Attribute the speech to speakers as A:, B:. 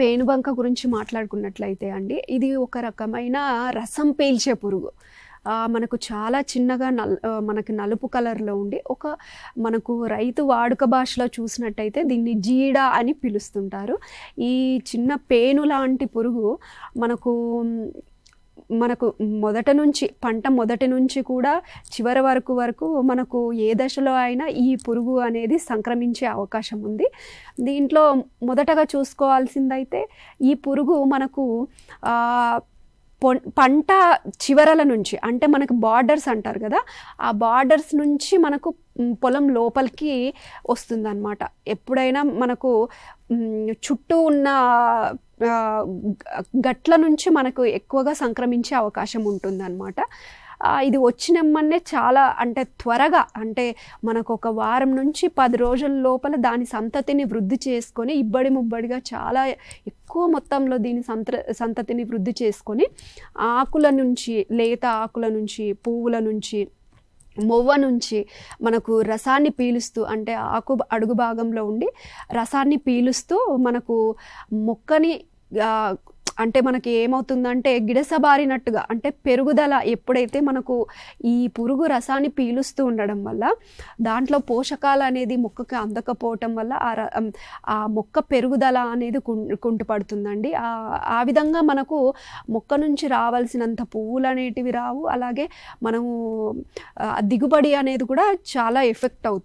A: పేనుబంక గురించి మాట్లాడుకున్నట్లయితే అండి, ఇది ఒక రకమైన రసం పీల్చే పురుగు. మనకు చాలా చిన్నగా మనకి నలుపు కలర్‌లో ఉండి, మనకు రైతు వాడుక భాషలో చూసినట్టయితే దీన్ని జీడ అని పిలుస్తుంటారు. ఈ చిన్న పేను లాంటి పురుగు మనకు పంట మొదటి నుంచి కూడా చివరి వరకు మనకు ఏ దశలో అయినా ఈ పురుగు అనేది సంక్రమించే అవకాశం ఉంది. దీంట్లో మొదటగా చూసుకోవాల్సిందైతే ఈ పురుగు మనకు పంట చివరల నుంచి, అంటే మనకు బార్డర్స్ అంటారు కదా, ఆ బార్డర్స్ నుంచి మనకు పొలం లోపలికి వస్తుందన్నమాట. ఎప్పుడైనా మనకు చుట్టూ ఉన్న గట్ల నుంచి మనకు ఎక్కువగా సంక్రమించే అవకాశం ఉంటుందన్నమాట. ఇది వచ్చినమ్మనే చాలా త్వరగా, మనకు ఒక వారం నుంచి 10 రోజుల లోపల దాని సంతతిని వృద్ధి చేసుకొని ఇబ్బడి ముబ్బడిగా చాలా ఎక్కువ మొత్తంలో దీని సంతతిని వృద్ధి చేసుకొని ఆకుల నుంచి, లేత ఆకుల నుంచి, పువ్వుల నుంచి, మొవ్వ నుంచి మనకు రసాన్ని పీలుస్తూ, ఆకు అడుగు భాగంలో ఉండి రసాన్ని పీలుస్తూ మనకు మొక్కని మనకి ఏమవుతుందంటే గిడసబారినట్టుగా, పెరుగుదల ఎప్పుడైతే మనకు ఈ పురుగు రసాన్ని పీలుస్తూ ఉండడం వల్ల దాంట్లో పోషకాలు అనేది మొక్కకి అందకపోవటం వల్ల ఆ మొక్క పెరుగుదల అనేది కుంటుపడుతుందండి. ఆ విధంగా మనకు మొక్క నుంచి రావాల్సినంత పువ్వులు అనేటివి రావు. అలాగే మనము దిగుబడి అనేది కూడా చాలా ఎఫెక్ట్ అవుతుంది.